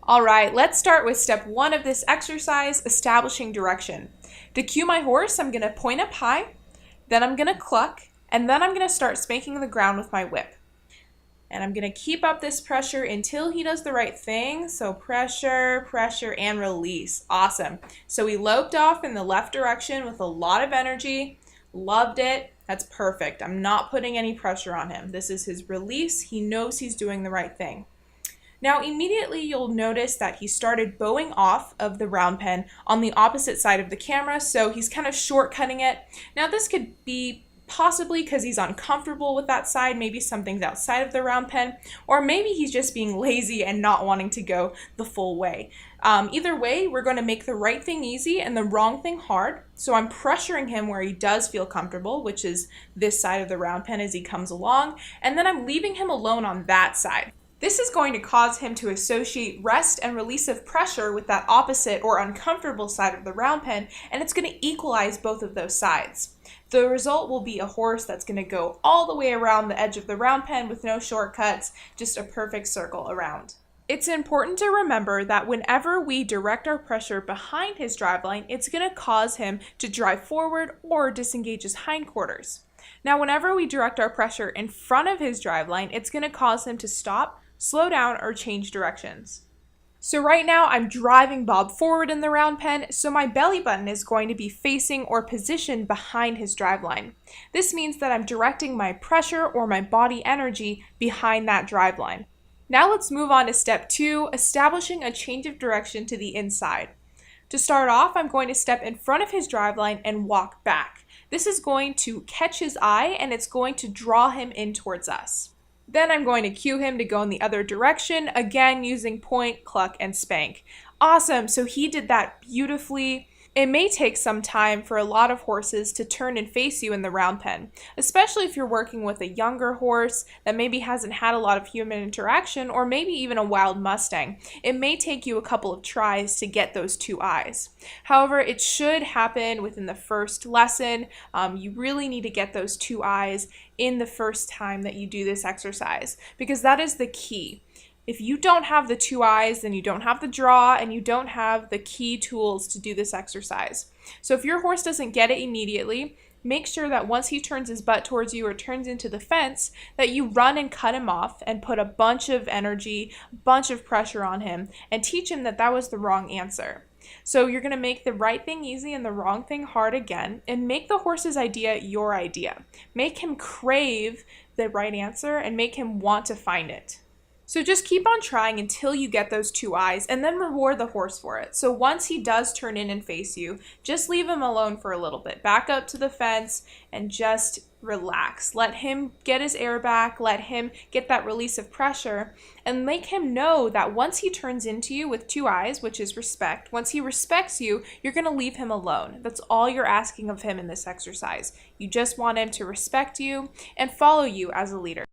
All right, let's start with step 1 of this exercise, establishing direction. To cue my horse, I'm going to point up high, then I'm going to cluck, and then I'm going to start spanking the ground with my whip. And I'm going to keep up this pressure until he does the right thing. So pressure, pressure, and release. Awesome. So he loped off in the left direction with a lot of energy. Loved it. That's perfect. I'm not putting any pressure on him. This is his release. He knows he's doing the right thing. Now immediately you'll notice that he started bowing off of the round pen on the opposite side of the camera, so he's kind of shortcutting it. Now this could be possibly because he's uncomfortable with that side, maybe something's outside of the round pen, or maybe he's just being lazy and not wanting to go the full way. Either way, we're going to make the right thing easy and the wrong thing hard. So I'm pressuring him where he does feel comfortable, which is this side of the round pen as he comes along, and then I'm leaving him alone on that side. This is going to cause him to associate rest and release of pressure with that opposite or uncomfortable side of the round pen, and it's going to equalize both of those sides. The result will be a horse that's going to go all the way around the edge of the round pen with no shortcuts, just a perfect circle around. It's important to remember that whenever we direct our pressure behind his driveline, it's going to cause him to drive forward or disengage his hindquarters. Now, whenever we direct our pressure in front of his driveline, it's going to cause him to stop, slow down, or change directions. So right now I'm driving Bob forward in the round pen, so my belly button is going to be facing or positioned behind his driveline. This means that I'm directing my pressure or my body energy behind that driveline. Now let's move on to step 2, establishing a change of direction to the inside. To start off, I'm going to step in front of his driveline and walk back. This is going to catch his eye and it's going to draw him in towards us. Then I'm going to cue him to go in the other direction, again using point, cluck, and spank. Awesome, so he did that beautifully. It may take some time for a lot of horses to turn and face you in the round pen, especially if you're working with a younger horse that maybe hasn't had a lot of human interaction, or maybe even a wild Mustang. It may take you a couple of tries to get those two eyes. However, it should happen within the first lesson. You really need to get those two eyes in the first time that you do this exercise, because that is the key. If you don't have the two eyes, then you don't have the draw and you don't have the key tools to do this exercise. So if your horse doesn't get it immediately, make sure that once he turns his butt towards you or turns into the fence, that you run and cut him off and put a bunch of energy, a bunch of pressure on him, and teach him that that was the wrong answer. So you're going to make the right thing easy and the wrong thing hard again, and make the horse's idea your idea. Make him crave the right answer and make him want to find it. So just keep on trying until you get those two eyes, and then reward the horse for it. So once he does turn in and face you, just leave him alone for a little bit. Back up to the fence and just relax. Let him get his air back, let him get that release of pressure, and make him know that once he turns into you with two eyes, which is respect, once he respects you, you're going to leave him alone. That's all you're asking of him in this exercise. You just want him to respect you and follow you as a leader.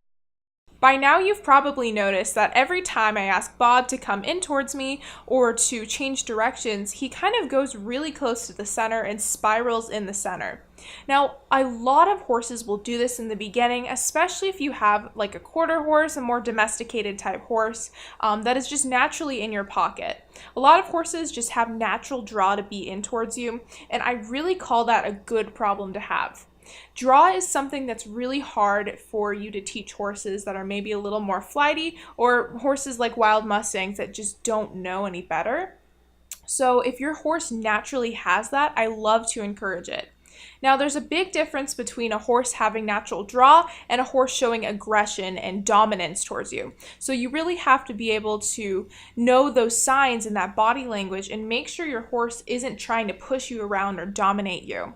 By now you've probably noticed that every time I ask Bob to come in towards me or to change directions, he kind of goes really close to the center and spirals in the center. Now, a lot of horses will do this in the beginning, especially if you have like a quarter horse, a more domesticated type horse that is just naturally in your pocket. A lot of horses just have natural draw to be in towards you, and I really call that a good problem to have. Draw is something that's really hard for you to teach horses that are maybe a little more flighty, or horses like wild Mustangs that just don't know any better. So if your horse naturally has that, I love to encourage it. Now, there's a big difference between a horse having natural draw and a horse showing aggression and dominance towards you. So you really have to be able to know those signs in that body language and make sure your horse isn't trying to push you around or dominate you.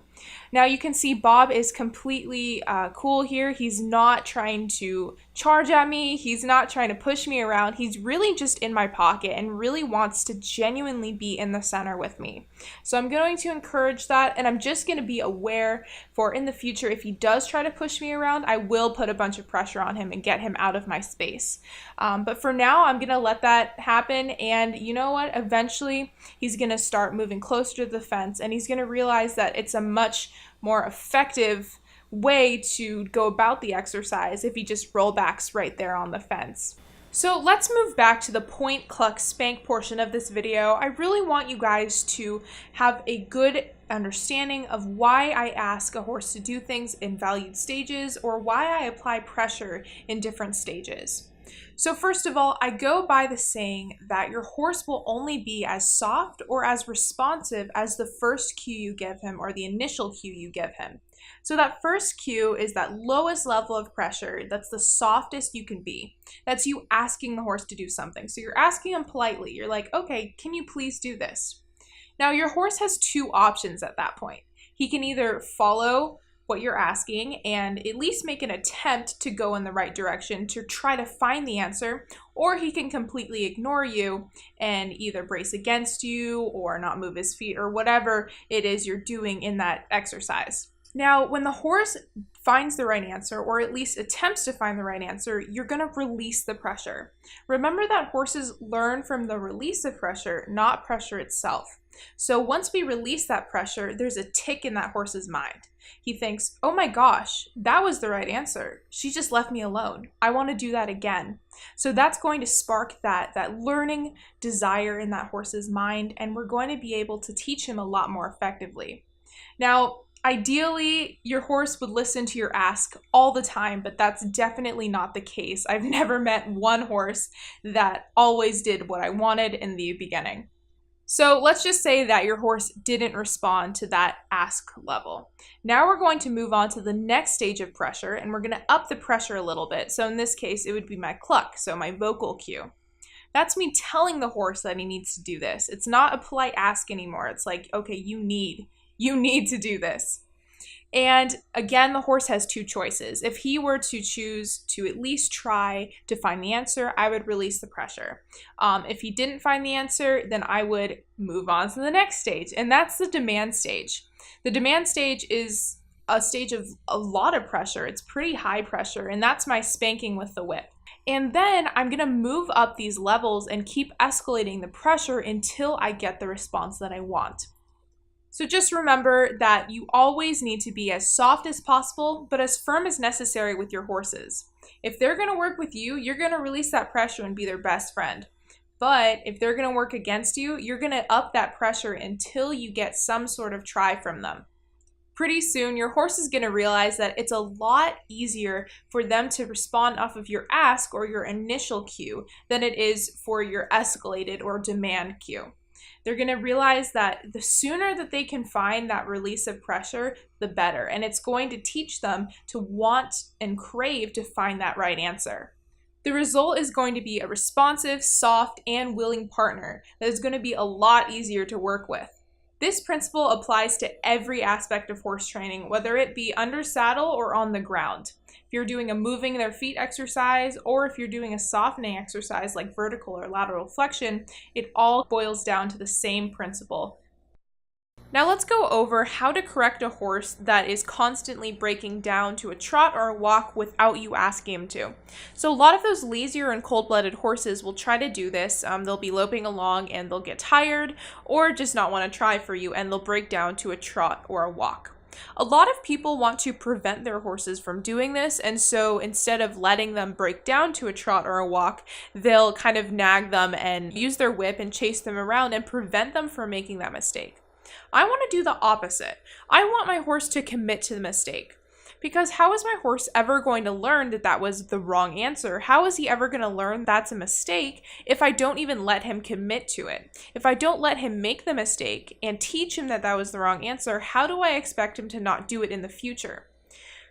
Now you can see Bob is completely cool here. He's not trying to charge at me. He's not trying to push me around. He's really just in my pocket and really wants to genuinely be in the center with me. So I'm going to encourage that, and I'm just going to be aware for in the future if he does try to push me around, I will put a bunch of pressure on him and get him out of my space. But for now, I'm going to let that happen, and you know what? Eventually, he's going to start moving closer to the fence, and he's going to realize that it's a much more effective way to go about the exercise if he just rollbacks right there on the fence. So let's move back to the point, cluck, spank portion of this video. I really want you guys to have a good understanding of why I ask a horse to do things in valued stages or why I apply pressure in different stages. So first of all, I go by the saying that your horse will only be as soft or as responsive as the first cue you give him or the initial cue you give him. So that first cue is that lowest level of pressure. That's the softest you can be. That's you asking the horse to do something. So you're asking him politely. You're like, okay, can you please do this? Now your horse has two options at that point. He can either follow what you're asking and at least make an attempt to go in the right direction to try to find the answer, or he can completely ignore you and either brace against you or not move his feet or whatever it is you're doing in that exercise. Now, when the horse finds the right answer, or at least attempts to find the right answer, you're going to release the pressure. Remember that horses learn from the release of pressure, not pressure itself. So once we release that pressure, there's a tick in that horse's mind. He thinks, oh my gosh, that was the right answer. She just left me alone. I want to do that again. So that's going to spark that learning desire in that horse's mind, and we're going to be able to teach him a lot more effectively. Now, ideally, your horse would listen to your ask all the time, but that's definitely not the case. I've never met one horse that always did what I wanted in the beginning. So let's just say that your horse didn't respond to that ask level. Now we're going to move on to the next stage of pressure, and we're going to up the pressure a little bit. So in this case, it would be my cluck, so my vocal cue. That's me telling the horse that he needs to do this. It's not a polite ask anymore. It's like, okay, you need to do this. And again, the horse has two choices. If he were to choose to at least try to find the answer, I would release the pressure. If he didn't find the answer, then I would move on to the next stage, and that's the demand stage. The demand stage is a stage of a lot of pressure. It's pretty high pressure, and that's my spanking with the whip. And then I'm going to move up these levels and keep escalating the pressure until I get the response that I want. So just remember that you always need to be as soft as possible, but as firm as necessary with your horses. If they're going to work with you, you're going to release that pressure and be their best friend. But if they're going to work against you, you're going to up that pressure until you get some sort of try from them. Pretty soon, your horse is going to realize that it's a lot easier for them to respond off of your ask or your initial cue than it is for your escalated or demand cue. They're going to realize that the sooner that they can find that release of pressure, the better. And it's going to teach them to want and crave to find that right answer. The result is going to be a responsive, soft, and willing partner that is going to be a lot easier to work with. This principle applies to every aspect of horse training, whether it be under saddle or on the ground. If you're doing a moving their feet exercise, or if you're doing a softening exercise like vertical or lateral flexion, it all boils down to the same principle. Now let's go over how to correct a horse that is constantly breaking down to a trot or a walk without you asking him to. So a lot of those lazier and cold-blooded horses will try to do this. They'll be loping along and they'll get tired or just not want to try for you, and they'll break down to a trot or a walk. A lot of people want to prevent their horses from doing this, and so instead of letting them break down to a trot or a walk, they'll kind of nag them and use their whip and chase them around and prevent them from making that mistake. I want to do the opposite. I want my horse to commit to the mistake. Because how is my horse ever going to learn that that was the wrong answer? How is he ever going to learn that's a mistake if I don't even let him commit to it? If I don't let him make the mistake and teach him that that was the wrong answer, how do I expect him to not do it in the future?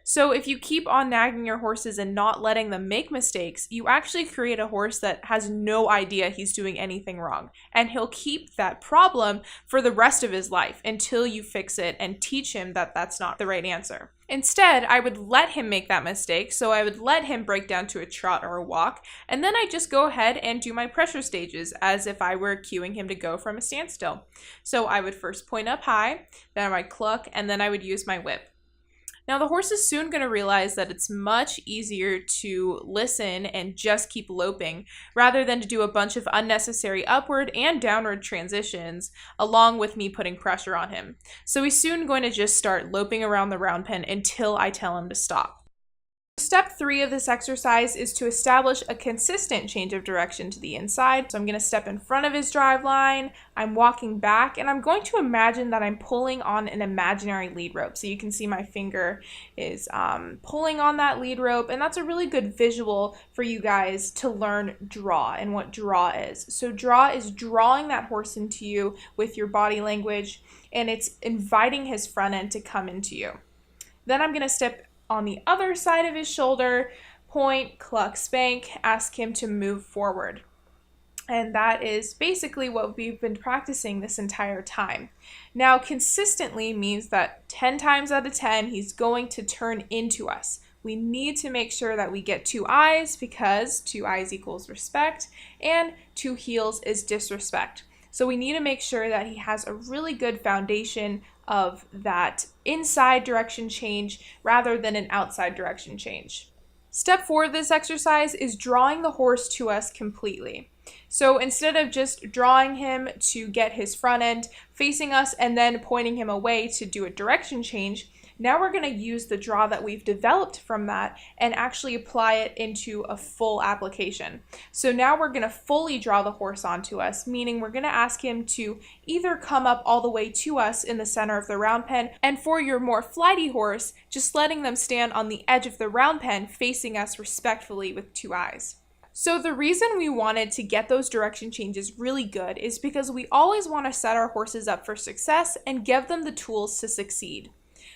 So if you keep on nagging your horses and not letting them make mistakes, you actually create a horse that has no idea he's doing anything wrong. And he'll keep that problem for the rest of his life until you fix it and teach him that that's not the right answer. Instead, I would let him make that mistake, so I would let him break down to a trot or a walk, and then I just go ahead and do my pressure stages as if I were cueing him to go from a standstill. So I would first point up high, then I might cluck, and then I would use my whip. Now the horse is soon going to realize that it's much easier to listen and just keep loping rather than to do a bunch of unnecessary upward and downward transitions along with me putting pressure on him. So he's soon going to just start loping around the round pen until I tell him to stop. Step 3 of this exercise is to establish a consistent change of direction to the inside. So I'm going to step in front of his drive line, I'm walking back, and I'm going to imagine that I'm pulling on an imaginary lead rope. So you can see my finger is pulling on that lead rope, and that's a really good visual for you guys to learn draw and what draw is. So draw is drawing that horse into you with your body language, and it's inviting his front end to come into you. Then I'm going to step on the other side of his shoulder, point, cluck, spank, ask him to move forward. And that is basically what we've been practicing this entire time. Now, consistently means that 10 times out of 10, he's going to turn into us. We need to make sure that we get 2 eyes, because 2 eyes equals respect, and 2 heels is disrespect. So we need to make sure that he has a really good foundation of that inside direction change rather than an outside direction change. Step 4 of this exercise is drawing the horse to us completely. So instead of just drawing him to get his front end facing us and then pointing him away to do a direction change, now we're going to use the draw that we've developed from that and actually apply it into a full application. So now we're going to fully draw the horse onto us, meaning we're going to ask him to either come up all the way to us in the center of the round pen, and for your more flighty horse, just letting them stand on the edge of the round pen facing us respectfully with 2 eyes. So the reason we wanted to get those direction changes really good is because we always want to set our horses up for success and give them the tools to succeed.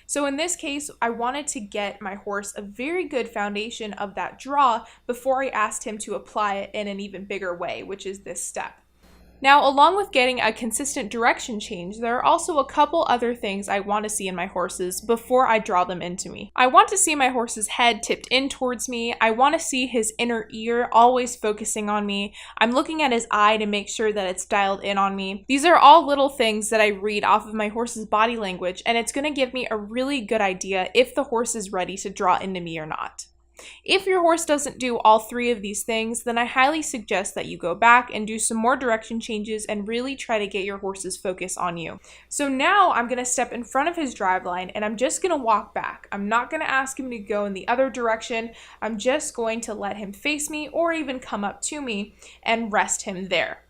So in this case, I wanted to get my horse a very good foundation of that draw before I asked him to apply it in an even bigger way, which is this step. Now, along with getting a consistent direction change, there are also a couple other things I want to see in my horses before I draw them into me. I want to see my horse's head tipped in towards me. I want to see his inner ear always focusing on me. I'm looking at his eye to make sure that it's dialed in on me. These are all little things that I read off of my horse's body language, and it's going to give me a really good idea if the horse is ready to draw into me or not. If your horse doesn't do all 3 of these things, then I highly suggest that you go back and do some more direction changes and really try to get your horse's focus on you. So now I'm going to step in front of his drive line and I'm just going to walk back. I'm not going to ask him to go in the other direction. I'm just going to let him face me or even come up to me and rest him there.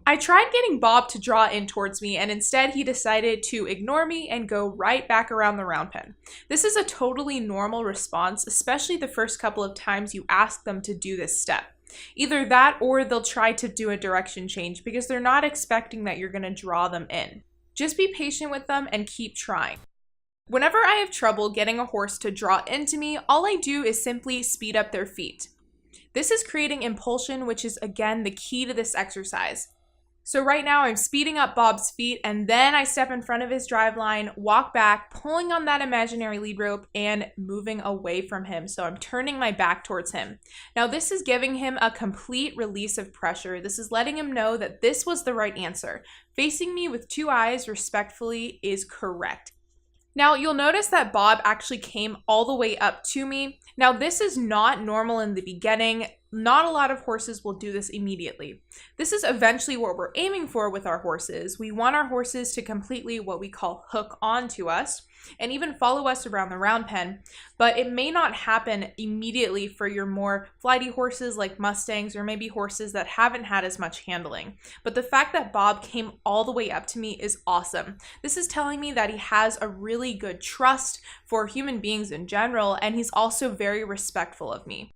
I tried getting Bob to draw in towards me, and instead he decided to ignore me and go right back around the round pen. This is a totally normal response, especially the first couple of times you ask them to do this step. Either that or they'll try to do a direction change because they're not expecting that you're going to draw them in. Just be patient with them and keep trying. Whenever I have trouble getting a horse to draw into me, all I do is simply speed up their feet. This is creating impulsion, which is again the key to this exercise. So right now I'm speeding up Bob's feet, and then I step in front of his drive line, walk back, pulling on that imaginary lead rope and moving away from him. So I'm turning my back towards him. Now this is giving him a complete release of pressure. This is letting him know that this was the right answer. Facing me with 2 eyes respectfully is correct. Now you'll notice that Bob actually came all the way up to me. Now this is not normal in the beginning. Not a lot of horses will do this immediately. This is eventually what we're aiming for with our horses. We want our horses to completely what we call hook onto us and even follow us around the round pen, but it may not happen immediately for your more flighty horses like Mustangs or maybe horses that haven't had as much handling. But the fact that Bob came all the way up to me is awesome. This is telling me that he has a really good trust for human beings in general, and he's also very respectful of me.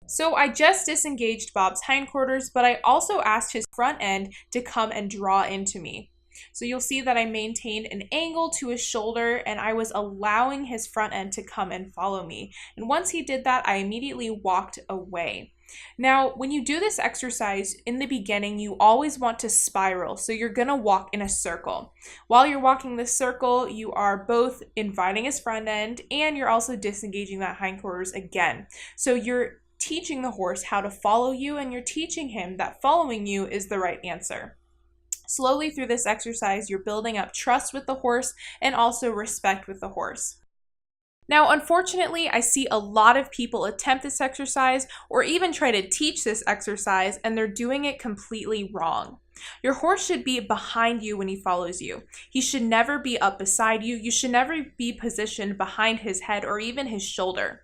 So I just disengaged Bob's hindquarters, but I also asked his front end to come and draw into me. So you'll see that I maintained an angle to his shoulder and I was allowing his front end to come and follow me. And once he did that, I immediately walked away. Now, when you do this exercise in the beginning, you always want to spiral. So you're going to walk in a circle. While you're walking this circle, you are both inviting his front end and you're also disengaging that hindquarters again. So you're teaching the horse how to follow you, and you're teaching him that following you is the right answer. Slowly through this exercise, you're building up trust with the horse and also respect with the horse. Now, unfortunately, I see a lot of people attempt this exercise or even try to teach this exercise, and they're doing it completely wrong. Your horse should be behind you when he follows you. He should never be up beside you. You should never be positioned behind his head or even his shoulder.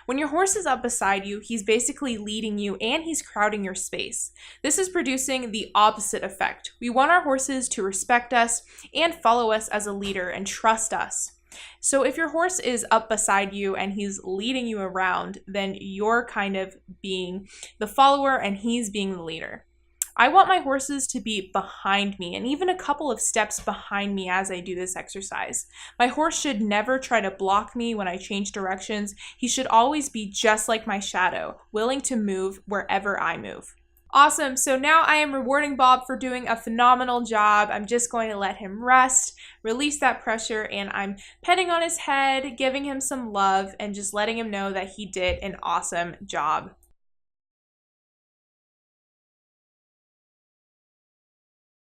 When your horse is up beside you, he's basically leading you and he's crowding your space. This is producing the opposite effect. We want our horses to respect us and follow us as a leader and trust us. So if your horse is up beside you and he's leading you around, then you're kind of being the follower and he's being the leader. I want my horses to be behind me and even a couple of steps behind me as I do this exercise. My horse should never try to block me when I change directions. He should always be just like my shadow, willing to move wherever I move. Awesome, so now I am rewarding Bob for doing a phenomenal job. I'm just going to let him rest, release that pressure, and I'm petting on his head, giving him some love, and just letting him know that he did an awesome job.